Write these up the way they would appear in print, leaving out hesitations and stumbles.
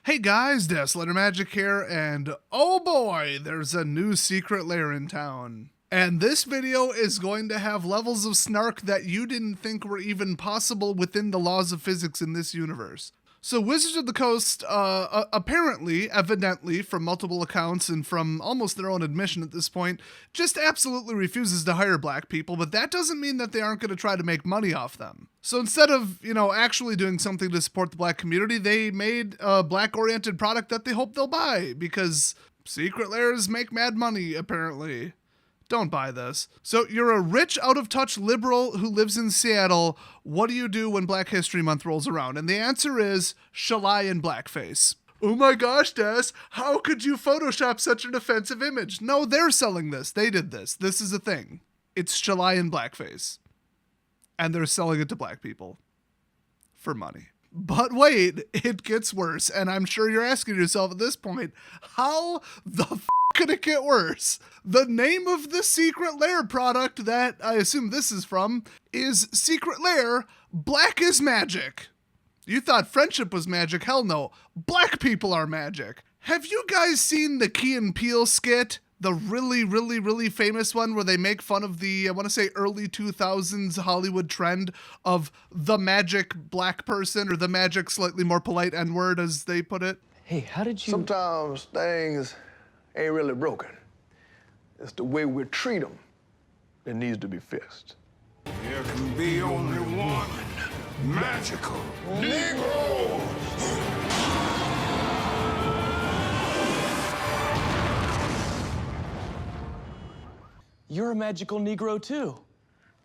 Hey guys, Deathletter Magic here, and oh boy, there's a new secret lair in town. And this video is going to have levels of snark that you didn't think were even possible within the laws of physics in this universe. So Wizards of the Coast, apparently, evidently, from multiple accounts and from almost their own admission at this point, just absolutely refuses to hire black people, but that doesn't mean that they aren't going to try to make money off them. So instead of, actually doing something to support the black community, they made a black-oriented product that they hope they'll buy, because secret lairs make mad money, apparently. Don't buy this. So you're a rich, out-of-touch liberal who lives in Seattle. What do you do when Black History Month rolls around? And the answer is Shalai in blackface. Oh my gosh, Des, how could you Photoshop such an offensive image? No, they're selling this. They did this. This is a thing. It's Shalai in blackface. And they're selling it to black people. For money. But wait, it gets worse. And I'm sure you're asking yourself at this point, how the f*** could it get worse? The name of the Secret Lair product that I assume this is from is Secret Lair Black is Magic. You thought friendship was magic? Hell no. Black people are magic. Have you guys seen the Key and Peele skit? The really famous one where they make fun of the, I want to say early 2000s Hollywood trend of the magic black person, or the magic slightly more polite N-word as they put it. Hey, how did you... Sometimes things ain't really broken. It's the way we treat them that needs to be fixed. There can be only one magical Negro. You're a magical Negro, too.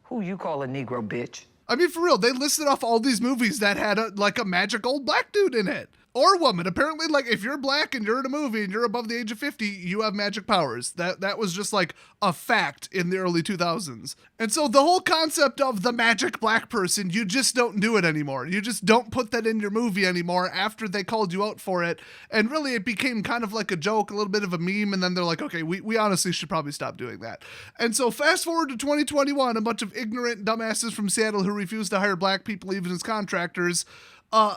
Who you call a Negro, bitch? I mean, for real, they listed off all these movies that had a magic old black dude in it. Or woman. Apparently, if you're black and you're in a movie and you're above the age of 50, you have magic powers. That was just a fact in the early 2000s. And so the whole concept of the magic black person, you just don't do it anymore. You just don't put that in your movie anymore after they called you out for it. And really, it became kind of like a joke, a little bit of a meme. And then they're like, okay, we honestly should probably stop doing that. And so fast forward to 2021, a bunch of ignorant dumbasses from Seattle who refuse to hire black people even as contractors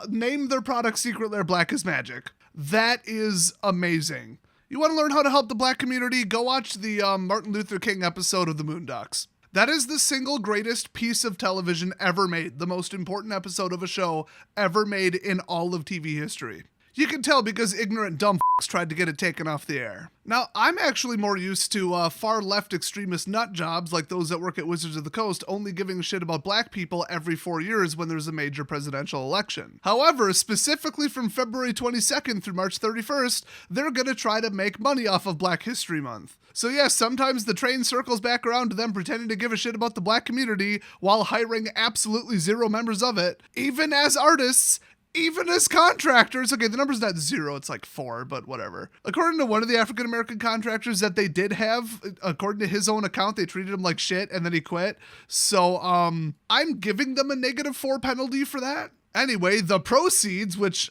name their product Secret Lair Black is Magic. That is amazing. You want to learn how to help the black community? Go watch the Martin Luther King episode of the Moondocks. That is the single greatest piece of television ever made, the most important episode of a show ever made in all of TV history. You can tell because ignorant dumb f***s tried to get it taken off the air. Now, I'm actually more used to far left extremist nut jobs like those that work at Wizards of the Coast only giving a shit about black people every 4 years when there's a major presidential election. However, specifically from February 22nd through March 31st, they're gonna try to make money off of Black History Month. So yes, sometimes the train circles back around to them pretending to give a shit about the black community while hiring absolutely zero members of it, even as artists, even as contractors. Okay, the number's not 0, it's 4, but whatever. According to one of the African-American contractors that they did have, according to his own account, they treated him like shit and then he quit. So, I'm giving them a -4 penalty for that. Anyway, the proceeds, which,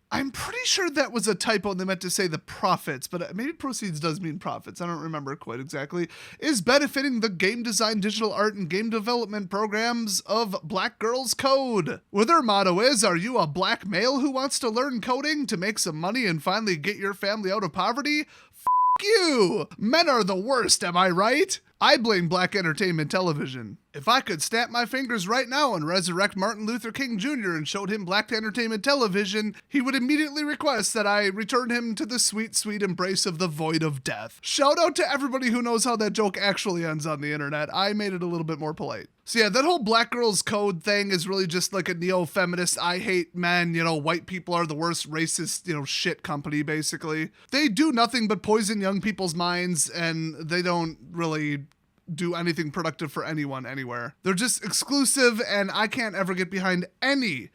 I'm pretty sure that was a typo and they meant to say the profits, but maybe proceeds does mean profits. I don't remember quite exactly. Is benefiting the game design, digital art, and game development programs of Black Girls Code. Where their motto is, are you a black male who wants to learn coding to make some money and finally get your family out of poverty? F*** you! Men are the worst, am I right? I blame black entertainment television. If I could snap my fingers right now and resurrect Martin Luther King Jr. and showed him black entertainment television, he would immediately request that I return him to the sweet, sweet embrace of the void of death. Shout out to everybody who knows how that joke actually ends on the internet. I made it a little bit more polite. So yeah, that whole Black Girls Code thing is really just like a neo-feminist, I hate men, white people are the worst racist, shit company, basically. They do nothing but poison young people's minds, and they don't really do anything productive for anyone anywhere. They're just exclusive, and I can't ever get behind any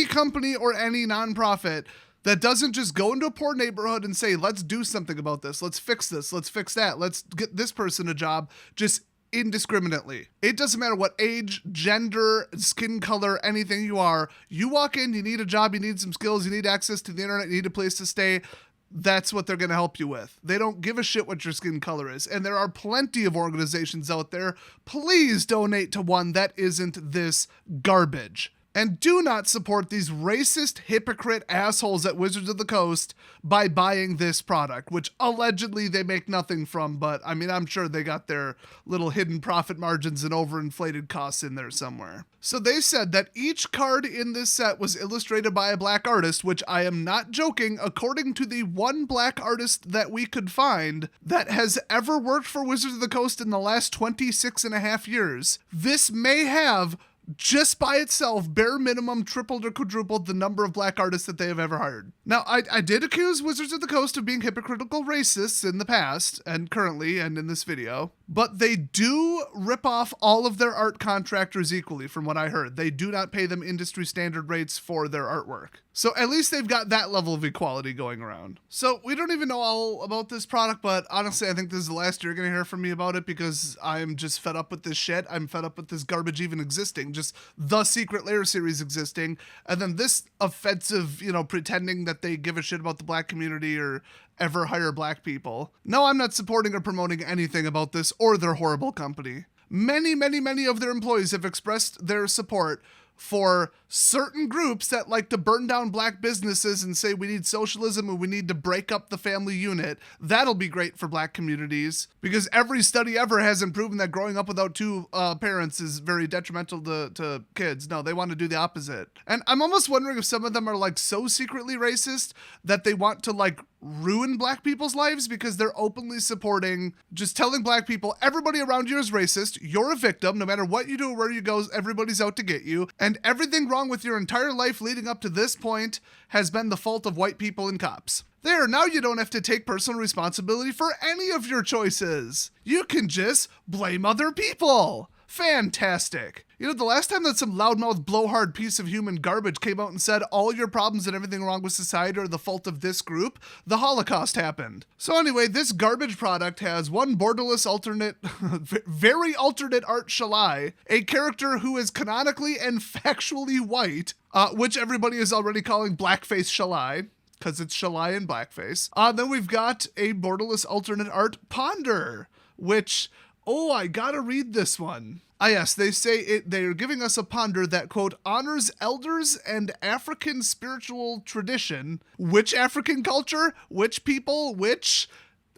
company or any nonprofit that doesn't just go into a poor neighborhood and say, let's do something about this, let's fix this, let's fix that, let's get this person a job, just indiscriminately. It doesn't matter what age, gender, skin color, anything you are. You walk in, you need a job, you need some skills, you need access to the internet, you need a place to stay. That's what they're going to help you with. They don't give a shit what your skin color is. And there are plenty of organizations out there. Please donate to one that isn't this garbage. And do not support these racist, hypocrite assholes at Wizards of the Coast by buying this product, which allegedly they make nothing from, but I mean, I'm sure they got their little hidden profit margins and overinflated costs in there somewhere. So they said that each card in this set was illustrated by a black artist, which I am not joking, according to the one black artist that we could find that has ever worked for Wizards of the Coast in the last 26 and a half years. This may have, just by itself, bare minimum tripled or quadrupled the number of black artists that they have ever hired. Now, I did accuse Wizards of the Coast of being hypocritical racists in the past, and currently, and in this video, but they do rip off all of their art contractors equally, from what I heard. They do not pay them industry standard rates for their artwork. So at least they've got that level of equality going around. So we don't even know all about this product, but honestly, I think this is the last you're going to hear from me about it because I'm just fed up with this shit. I'm fed up with this garbage even existing, just the Secret Lair series existing. And then this offensive, pretending that they give a shit about the black community or ever hire black people. No, I'm not supporting or promoting anything about this or their horrible company. Many, many, many of their employees have expressed their support for certain groups that like to burn down black businesses and say we need socialism and we need to break up the family unit. That'll be great for black communities because every study ever hasn't proven that growing up without two parents is very detrimental to kids. No, they want to do the opposite. And I'm almost wondering if some of them are like so secretly racist that they want to like ruin black people's lives because they're openly supporting just telling black people everybody around you is racist, you're a victim, no matter what you do or where you go, everybody's out to get you, and everything wrong with your entire life leading up to this point has been the fault of white people and cops. There, now you don't have to take personal responsibility for any of your choices. You can just blame other people. Fantastic. The last time that some loudmouth blowhard piece of human garbage came out and said all your problems and everything wrong with society are the fault of this group, the Holocaust happened. So anyway, this garbage product has one borderless alternate, very alternate art Shalai, a character who is canonically and factually white, which everybody is already calling blackface Shalai, because it's Shalai and blackface. Then we've got a borderless alternate art Ponder, which, I gotta read this one. Yes, they say they're giving us a Ponder that, quote, honors elders and African spiritual tradition. Which African culture? Which people? Which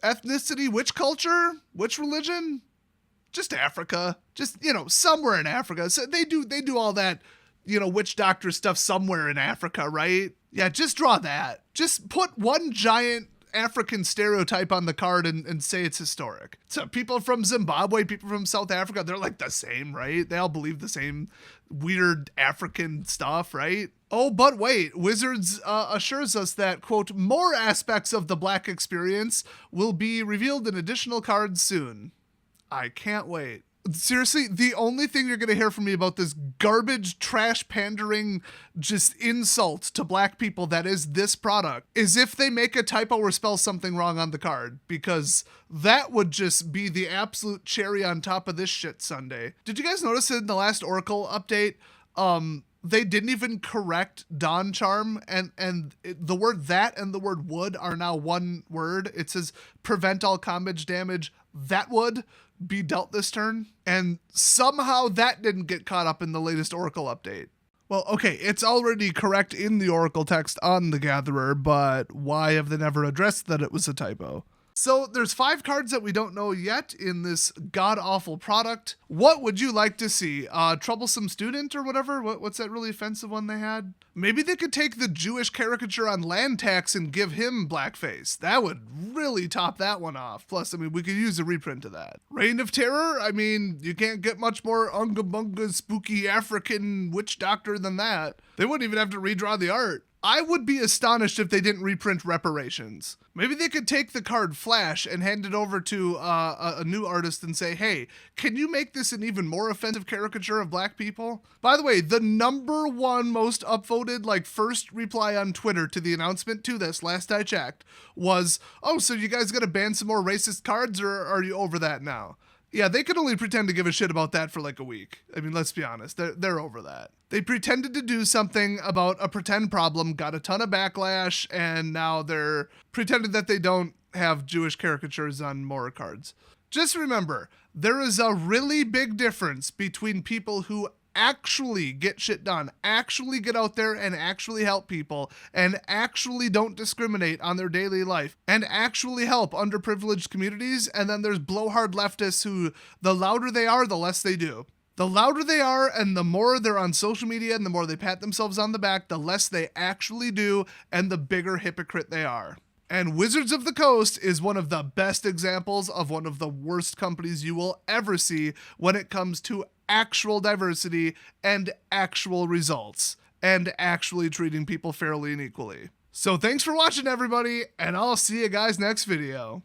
ethnicity? Which culture? Which religion? Just Africa. Just, somewhere in Africa. So they do all that, witch doctor stuff somewhere in Africa, right? Yeah, just draw that. Just put one giant African stereotype on the card and say it's historic. So people from Zimbabwe, people from South Africa, they're like the same, right? They all believe the same weird African stuff, right? Oh, but wait, Wizards assures us that, quote, more aspects of the black experience will be revealed in additional cards soon. I can't wait. Seriously, the only thing you're going to hear from me about this garbage, trash pandering, just insult to black people that is this product is if they make a typo or spell something wrong on the card, because that would just be the absolute cherry on top of this shit sundae. Did you guys notice in the last Oracle update, they didn't even correct Dawn Charm, and the word that and the word would are now one word. It says prevent all combat damage. That would be dealt this turn, and somehow that didn't get caught up in the latest Oracle update. Well, okay, it's already correct in the Oracle text on the Gatherer, but why have they never addressed that it was a typo? So there's 5 cards that we don't know yet in this god-awful product. What would you like to see? Troublesome Student or whatever? What's that really offensive one they had? Maybe they could take the Jewish caricature on land tax and give him blackface. That would really top that one off. Plus, we could use a reprint of that. Reign of Terror? You can't get much more unga-bunga spooky African witch doctor than that. They wouldn't even have to redraw the art. I would be astonished if they didn't reprint Reparations. Maybe they could take the card Flash and hand it over to a new artist and say, hey, can you make this an even more offensive caricature of black people? By the way, the #1 most upvoted, first reply on Twitter to the announcement to this, last I checked, was, oh, so you guys gonna ban some more racist cards, or are you over that now? Yeah, they could only pretend to give a shit about that for a week. Let's be honest, they're over that. They pretended to do something about a pretend problem, got a ton of backlash, and now they're pretending that they don't have Jewish caricatures on more cards. Just remember, there is a really big difference between people who actually get shit done, actually get out there and actually help people, and actually don't discriminate on their daily life, and actually help underprivileged communities. And then there's blowhard leftists who, the louder they are, the less they do. The louder they are and the more they're on social media and the more they pat themselves on the back, the less they actually do and the bigger hypocrite they are. And Wizards of the Coast is one of the best examples of one of the worst companies you will ever see when it comes to actual diversity and actual results and actually treating people fairly and equally. So thanks for watching, everybody, and I'll see you guys next video.